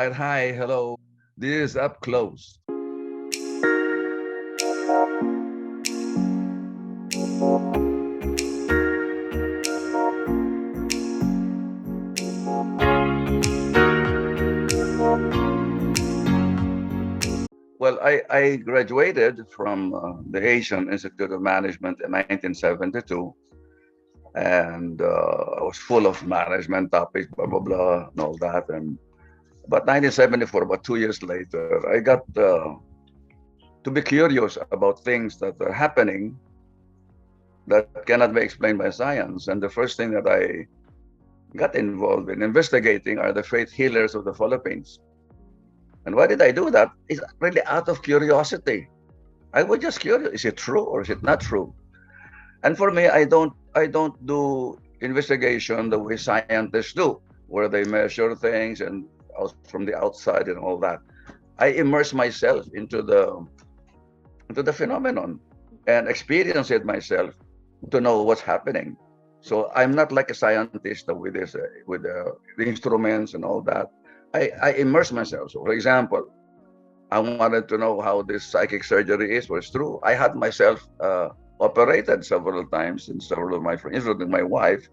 Hi, hello. This is up close. Well, I graduated from the Asian Institute of Management in 1972, and I was full of management topics, blah blah blah, and all that. And but 1974, about 2 years later, I got to be curious about things that are happening that cannot be explained by science. And the first thing that I got involved in investigating are the faith healers of the Philippines. And why did I do that? It's really out of curiosity. I was just curious: is it true or is it not true? And for me, I don't do investigation the way scientists do, where they measure things and from the outside and all that. I immerse myself into the phenomenon and experience it myself to know what's happening. So I'm not like a scientist with the instruments and all that. I immerse myself. So, for example, I wanted to know how this psychic surgery is. Was true. I had myself operated several times, and several of my friends, including my wife,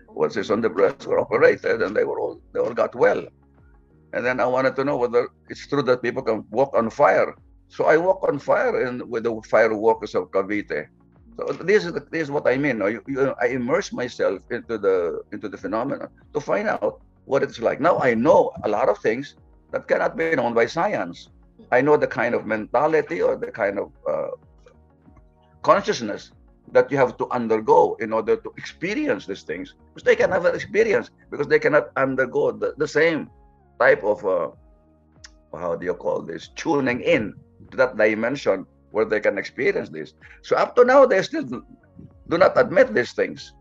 was his on the breast, were operated, and they all got well. And then I wanted to know whether it's true that people can walk on fire. So I walk on fire and with the firewalkers of Cavite. So this is what I mean. No? I immerse myself into the phenomenon to find out what it's like. Now I know a lot of things that cannot be known by science. I know the kind of mentality or the kind of consciousness that you have to undergo in order to experience these things, because they can never experience, because they cannot undergo the same type of how do you call this, tuning in to that dimension where they can experience this. So up to now they still do not admit these things.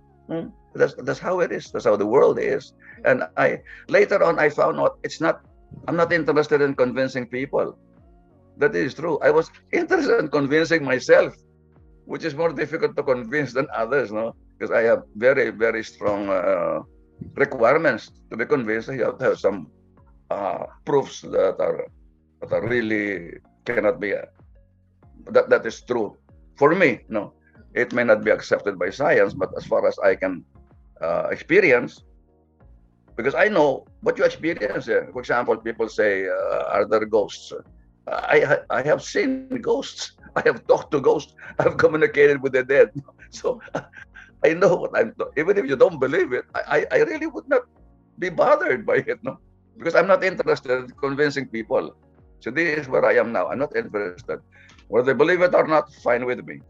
That's how it is. That's how the world is. And I later on I found out it's not. I'm not interested in convincing people that is true. I was interested in convincing myself, which is more difficult to convince than others, no? Because I have very, very strong requirements to be convinced. You have to have some proofs that are really cannot be that is true for me. No, it may not be accepted by science, but as far as I can experience, because I know what you experience. For example, people say, "Are there ghosts?" I have seen ghosts. I have talked to ghosts. I've communicated with the dead. So I know what I'm. Even if you don't believe it, I really would not be bothered by it, no, because I'm not interested in convincing people. So this is where I am now. I'm not interested. Whether they believe it or not, fine with me.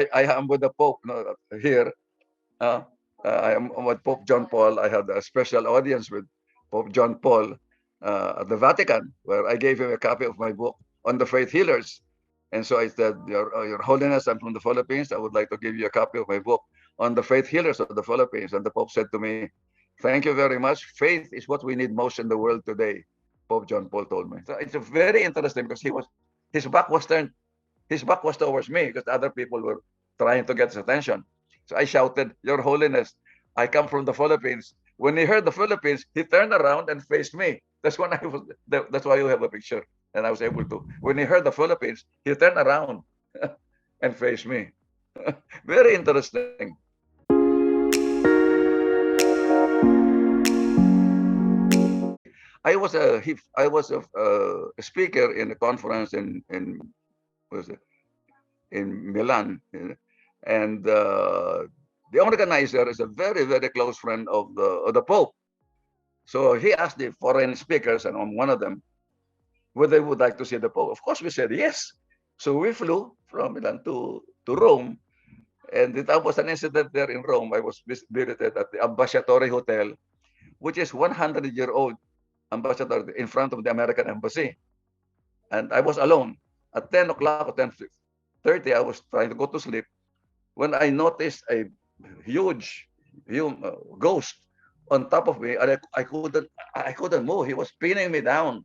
I am with the Pope, no, here. Uh, I am with Pope John Paul. I had a special audience with Pope John Paul at the Vatican, where I gave him a copy of my book on the faith healers. And so I said, Your Holiness, I'm from the Philippines. I would like to give you a copy of my book on the faith healers of the Philippines. And the Pope said to me, thank you very much. Faith is what we need most in the world today, Pope John Paul told me. So it's very interesting because his back was turned, his back was towards me because other people were trying to get his attention. So I shouted, Your Holiness, I come from the Philippines. When he heard the Philippines, he turned around and faced me. That's when I was. That's why you have a picture, and I was able to. When he heard the Philippines, he turned around and faced me. Very interesting. I was a speaker in a conference in was it in Milan, and the organizer is a very close friend of the Pope. So he asked the foreign speakers, and on one of them, whether they would like to see the Pope. Of course, we said yes. So we flew from Milan to Rome, and that was an incident there in Rome. I was visited at the Ambasciatore Hotel, which is 100-year-old ambassador in front of the American embassy. And I was alone. At 10 o'clock or 10:30, I was trying to go to sleep when I noticed a huge, ghost on top of me, and I couldn't move. He was pinning me down.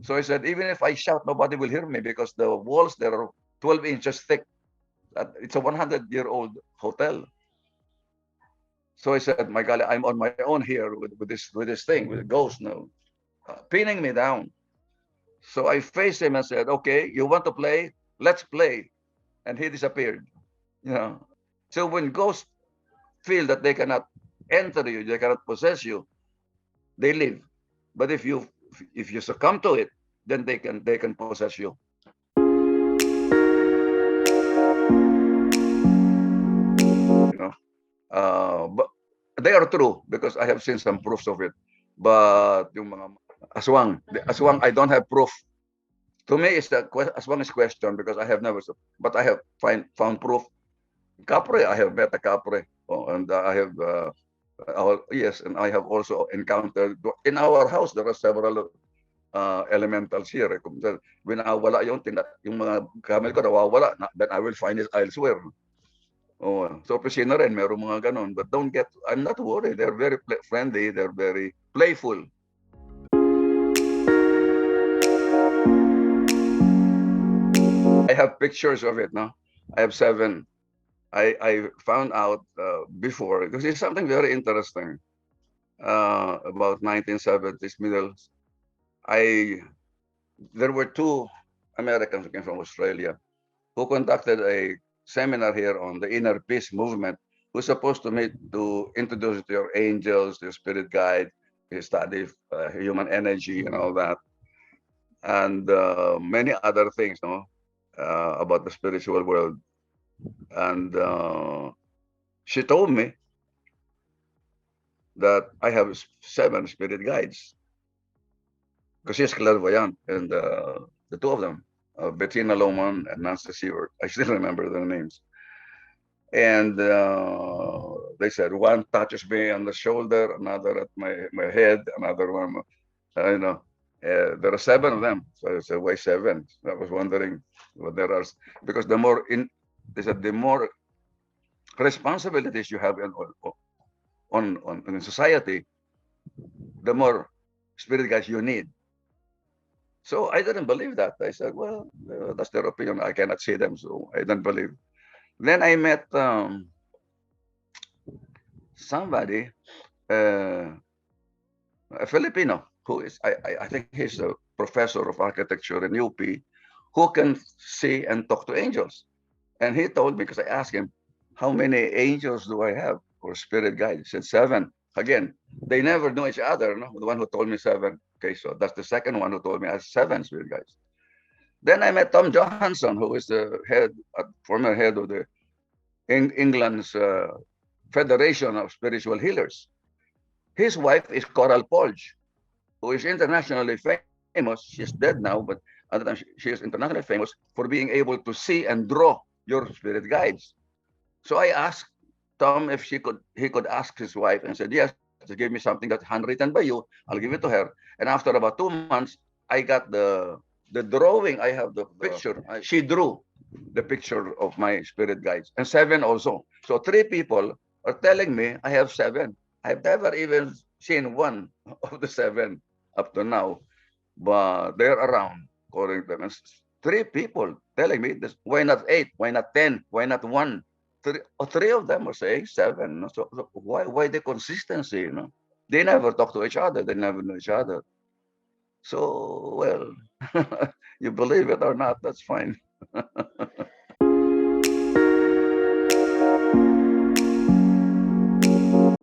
So I said, even if I shout, nobody will hear me because the walls there are 12 inches thick. It's a 100-year-old hotel. So I said, my God, I'm on my own here with this thing, with a ghost now, pinning me down. So I faced him and said, okay, you want to play? Let's play. And he disappeared. You know. So when ghosts feel that they cannot enter you, they cannot possess you, they leave. But if you succumb to it, then they can possess you. You know, but they are true because I have seen some proofs of it. But yung mga aswang, I don't have proof. To me, aswang is question because I have never, but I have found proof. Capre, I have met a capre, and I have. Yes, and I have also encountered in our house. There are several elementals here. When nawala yung mga gamit ko nawawala, then I will find it elsewhere. Oh, so opisina rin, meron mga ganon. But I'm not worried. They're very friendly. They're very playful. I have pictures of it, no? I have 7. I found out before, because it's something very interesting about 1970s middle. There were 2 Americans who came from Australia who conducted a seminar here on the inner peace movement, who's supposed to introduce your angels, your spirit guide, study human energy and all that, and many other things, no, about the spiritual world. And she told me that I have 7 spirit guides because she's clairvoyant, and the 2 of them, Bettina Lohman and Nancy Seward, I still remember their names. And they said one touches me on the shoulder, another at my head, another one, you know. There are 7 of them, so I said, why 7? I was wondering what there are, because the more responsibilities you have in society, the more spirit guides you need. So I didn't believe that. I said, well, that's their opinion. I cannot see them, so I don't believe. Then I met somebody, a Filipino, who is, I think he's a professor of architecture in UP, who can see and talk to angels. And he told me, because I asked him, how many angels do I have or spirit guides? He said 7. Again, they never knew each other. No? The one who told me 7. Okay, so that's the second one who told me I have 7 spirit guides. Then I met Tom Johansson, who is the former head of the England's Federation of Spiritual Healers. His wife is Coral Polge, who is internationally famous. She's dead now, but she is internationally famous for being able to see and draw your spirit guides. So I asked Tom if he could ask his wife, and said yes. Give me something that's handwritten by you. I'll give it to her. And after about 2 months, I got the drawing. I have the picture. She drew the picture of my spirit guides, and seven also. So three people are telling me I have seven. I've never even seen one of the seven up to now, but they're around according to them. And three people telling me this. Why not eight? Why not 10? Why not one? Three of them are saying seven. So why the consistency? They never talk to each other. They never know each other. So well, you believe it or not, that's fine.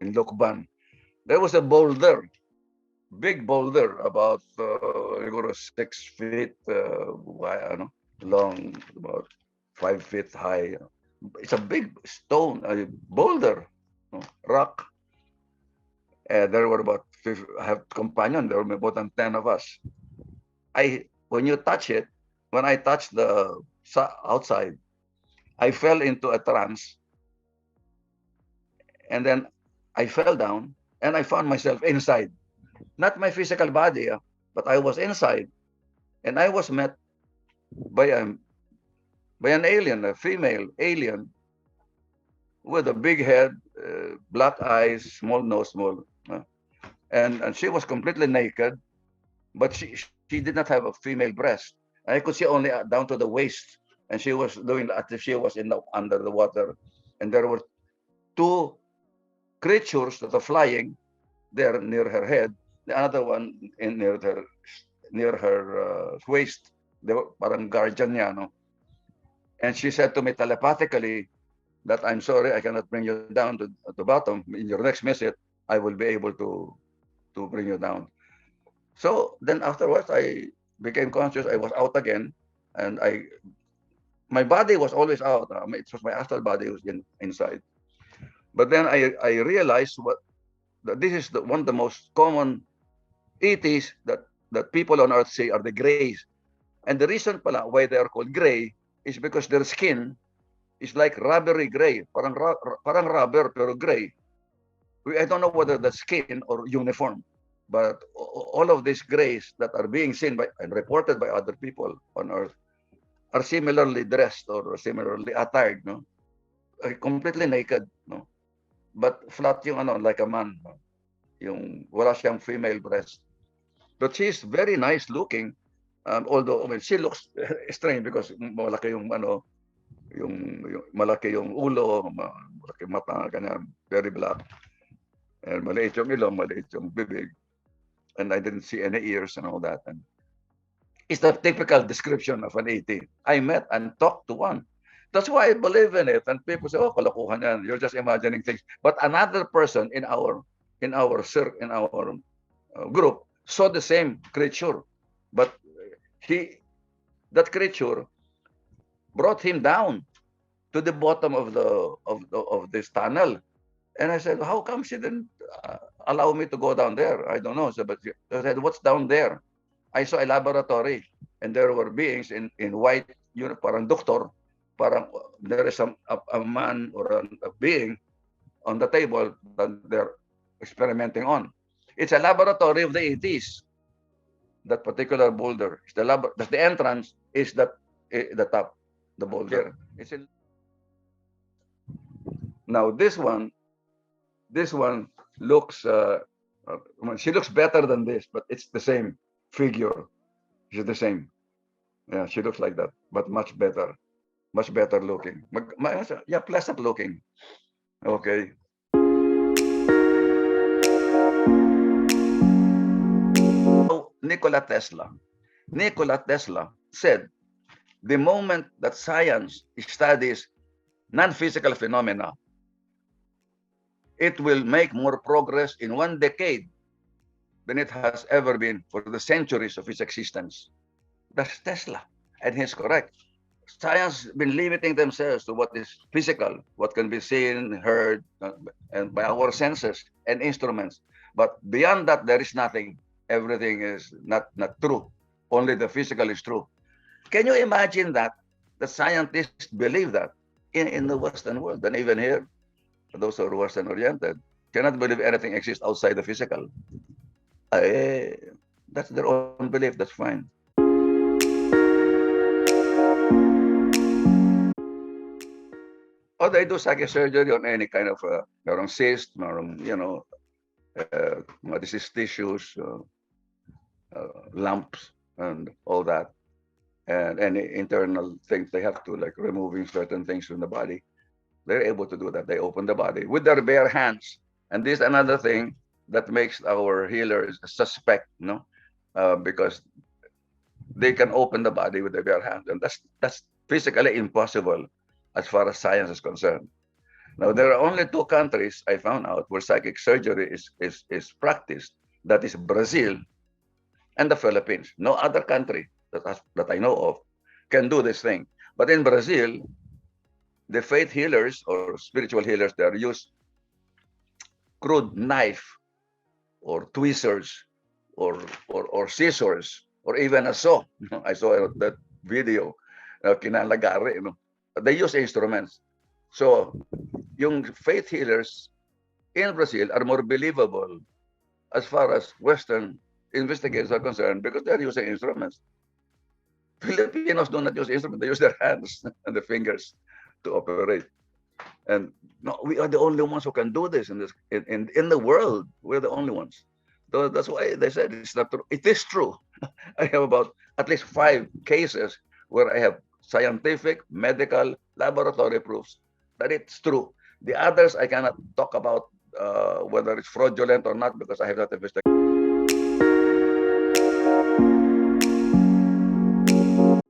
In Lokban, there was a boulder, big boulder, about 6 feet wide, long, about 5 feet high. It's a big stone, a boulder, rock. There were about I have companion. There were more than 10 of us. When you touch it, when I touched the outside, I fell into a trance, and then I fell down, and I found myself inside, not my physical body, but I was inside, and I was met by an alien, a female alien, with a big head, black eyes, small nose, and she was completely naked, but she did not have a female breast. I could see only down to the waist, and she was doing as if she was under the water, and there were two creatures that are flying there near her head, the other one near her waist. They were parang guardian niya, no? And she said to me telepathically that I'm sorry, I cannot bring you down to the bottom. In your next visit, I will be able to bring you down. So then afterwards, I became conscious. I was out again, and my body was always out. It was my astral body was inside. But then I realized that this is one of the most common ETs that people on Earth say are the grays. And the reason pala why they are called gray is because their skin is like rubbery gray, parang rubber pero gray. I don't know whether that's skin or uniform, but all of these grays that are being seen by and reported by other people on Earth are similarly dressed or similarly attired, no? Completely naked, no? But flat yung like a man, no? Yung wala siyang female breast. But she's very nice looking, although she looks strange because malaki yung malaki yung ulo, malaki mata, ganyan, very black. And maliit yung ilong, maliit yung bibig. And I didn't see any ears and all that. And it's the typical description of an ET. I met and talked to one. That's why I believe in it. And people say, "Oh, kalokohan yan. You're just imagining things." But another person in our group saw the same creature, but that creature brought him down to the bottom of this tunnel. And I said, "How come she didn't allow me to go down there?" I don't know. So, but I said, "What's down there?" I saw a laboratory, and there were beings in white, parang doctor, parang there is a man or a being on the table that they're experimenting on. It's a laboratory of the ETs. That particular boulder, that's the entrance is the top, the boulder. It's in. Now this one looks. She looks better than this, but it's the same figure. She's the same. Yeah, she looks like that, but much better looking. Yeah, pleasant looking. Okay. Nikola Tesla said, the moment that science studies non-physical phenomena, it will make more progress in 1 decade than it has ever been for the centuries of its existence. That's Tesla, and he's correct. Science has been limiting themselves to what is physical, what can be seen, heard, and by our senses and instruments. But beyond that, there is nothing. Everything is not true. Only the physical is true. Can you imagine that? The scientists believe that in the Western world, and even here, those who are Western oriented cannot believe anything exists outside the physical. Eh, that's their own belief. That's fine. Or they do psychic surgery on any kind of cyst, disease tissues, lumps, and all that, and any internal things they have to, like removing certain things from the body. They're able to do that. They open the body with their bare hands. And this is another thing that makes our healers suspect, because they can open the body with their bare hands, and that's physically impossible as far as science is concerned. Now, there are only two countries I found out where psychic surgery is practiced. That is Brazil and the Philippines. No other country that I know of can do this thing. But in Brazil, the faith healers or spiritual healers there use crude knife or tweezers or scissors or even a saw. I saw that video, kinalagari. They use instruments. So, yung faith healers in Brazil are more believable as far as Western investigators are concerned because they're using instruments. Filipinos do not use instruments; they use their hands and the fingers to operate. And no, we are the only ones who can do this in the world. We're the only ones. So that's why they said it's not true. It is true. I have about at least 5 cases where I have scientific, medical, laboratory proofs that it's true. The others I cannot talk about whether it's fraudulent or not because I have not investigated.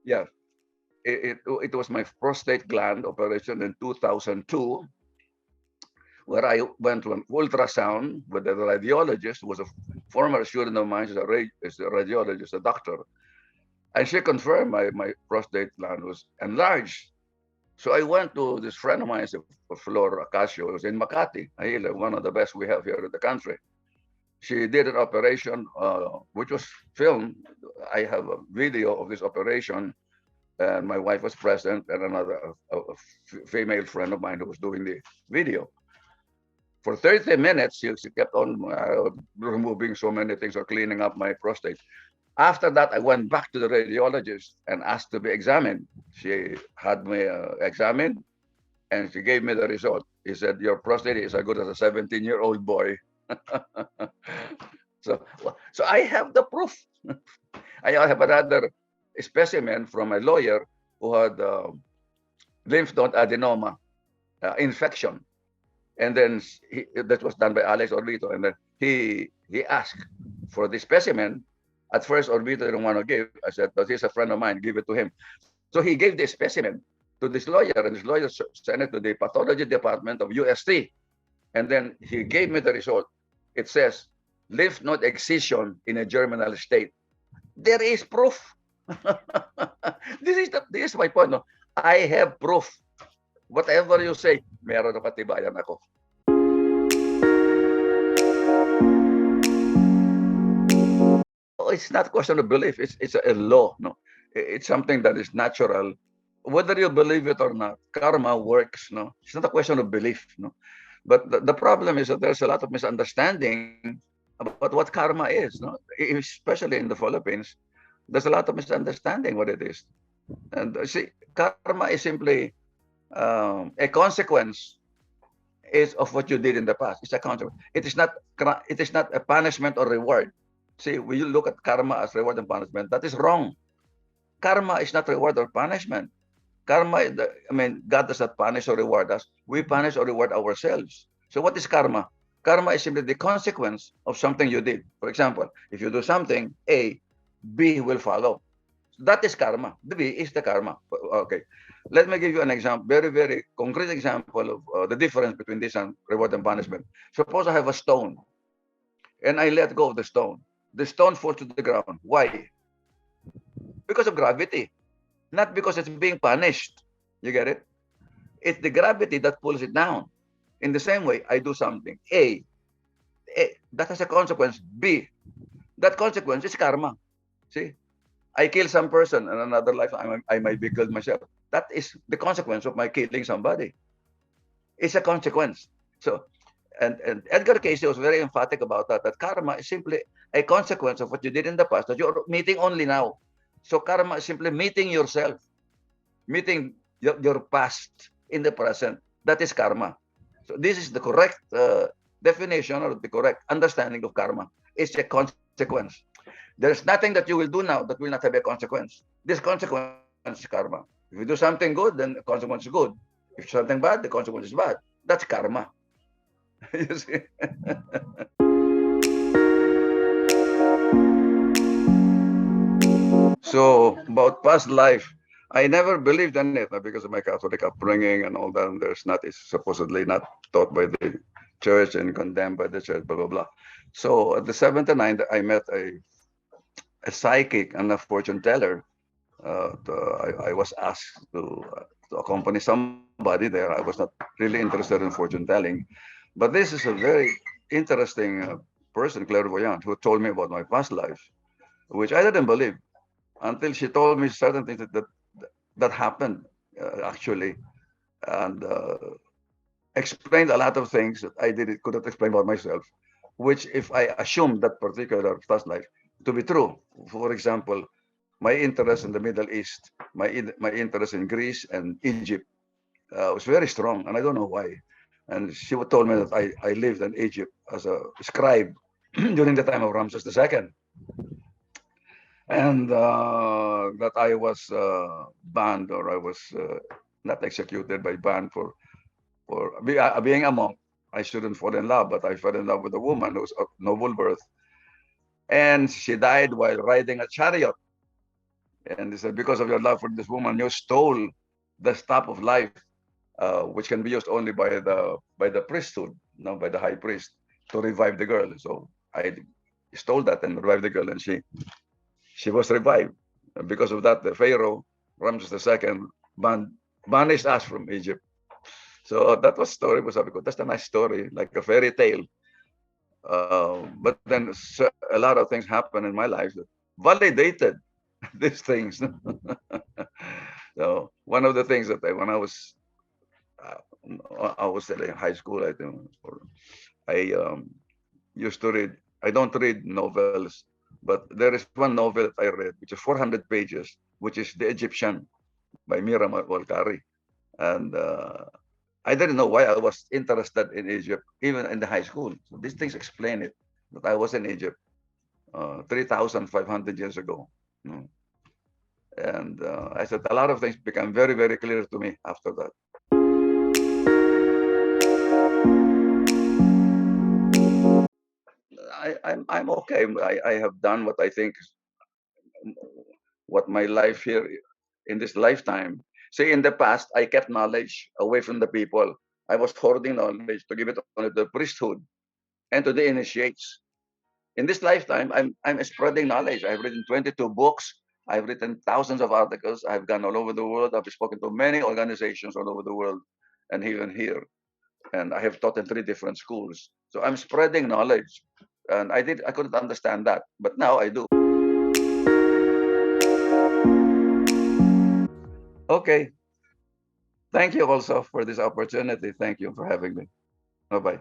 Yeah, it was my prostate gland operation in 2002, where I went to an ultrasound with the radiologist, who was a former student of mine. She's a radiologist, a doctor. And she confirmed my prostate gland was enlarged. So I went to this friend of mine, Flor Acacio, who was in Makati, one of the best we have here in the country. She did an operation, which was filmed. I have a video of this operation, and my wife was present, and another female friend of mine who was doing the video. For 30 minutes, she kept on removing so many things or cleaning up my prostate. After that, I went back to the radiologist and asked to be examined. She had me examined, and she gave me the result. He said, your prostate is as good as a 17-year-old boy. So I have the proof. I have another specimen from a lawyer who had lymph node adenoma infection. And then that was done by Alex Orbito. And then he asked for the specimen. At first, Orbito didn't want to give. I said, but he's a friend of mine, give it to him. So he gave the specimen to this lawyer, and this lawyer sent it to the pathology department of UST. And then he gave me the result. It says, lymph node excision in a germinal state. There is proof. This is my point. No? I have proof. Whatever you say, meron na katibayan ako. It's not a question of belief. It's a law. No, it's something that is natural. Whether you believe it or not, karma works. No, it's not a question of belief. No, but the problem is that there's a lot of misunderstanding about what karma is. No, especially in the Philippines, there's a lot of misunderstanding what it is. And see, karma is simply a consequence of what you did in the past. It's a consequence. It is not a punishment or reward. See, when you look at karma as reward and punishment, that is wrong. Karma is not reward or punishment. Karma, God does not punish or reward us. We punish or reward ourselves. So what is karma? Karma is simply the consequence of something you did. For example, if you do something, A, B will follow. That is karma. The B is the karma. Okay. Let me give you an example, very, very concrete example of the difference between this and reward and punishment. Suppose I have a stone and I let go of the stone. The stone falls to the ground. Why? Because of gravity, not because it's being punished. You get it? It's the gravity that pulls it down. In the same way, I do something. A, that has a consequence. B, that consequence is karma. See? I kill some person in another life, I might be killed myself. that is the consequence of my killing somebody. It's a consequence. So, and Edgar Casey was very emphatic about that. That karma is simply a consequence of what you did in the past that you're meeting only now. So karma is simply meeting yourself, meeting your past in the present. That is karma. So this is the correct definition or the correct understanding of karma. It's a consequence. There's nothing that you will do now that will not have a consequence. This consequence is karma. If you do something good, then the consequence is good. If something bad, the consequence is bad. That's karma. You see? So about past life, I never believed in it because of my Catholic upbringing and all that. And there's not, it's supposedly not taught by the church and condemned by the church, blah, blah, blah. So at the 79, I met a psychic and a fortune teller. I was asked to accompany somebody there. I was not really interested in fortune telling. But this is a very interesting person, clairvoyant, who told me about my past life, which I didn't believe until she told me certain things that happened actually, and explained a lot of things that I couldn't explain about myself. Which, if I assume that particular past life to be true, for example, my interest in the Middle East, my interest in Greece and Egypt was very strong, and I don't know why. And she told me that I lived in Egypt as a scribe during the time of Ramses II, and that I was banned, or I was not executed, by banned for being a monk. I shouldn't fall in love, but I fell in love with a woman who's of noble birth, and she died while riding a chariot. And they said, because of your love for this woman, you stole the staff of life, which can be used only by the priesthood, no, by the high priest, to revive the girl. So I stole that and revived the girl, and she was revived. And because of that, the Pharaoh Ramses II banished us from Egypt. So that was story was that's a nice story, like a fairy tale. But then a lot of things happened in my life that validated these things. So one of the things that when I was still in high school, I think, I used to read. I don't read novels, but there is one novel that I read, which is 400 pages, which is The Egyptian by Mira Walkari. And I didn't know why I was interested in Egypt, even in the high school. So these things explain it, that I was in Egypt 3,500 years ago. Mm. And I said a lot of things became very, very clear to me after that. I'm okay. I have done what I think, what my life here in this lifetime. See, in the past, I kept knowledge away from the people. I was hoarding knowledge to give it only to the priesthood and to the initiates. In this lifetime, I'm spreading knowledge. I've written 22 books. I've written thousands of articles. I've gone all over the world. I've spoken to many organizations all over the world, and even here. And I have taught in 3 different schools. So I'm spreading knowledge, and I couldn't understand that, but now I do. Okay. Thank you also for this opportunity. Thank you for having me. Bye bye.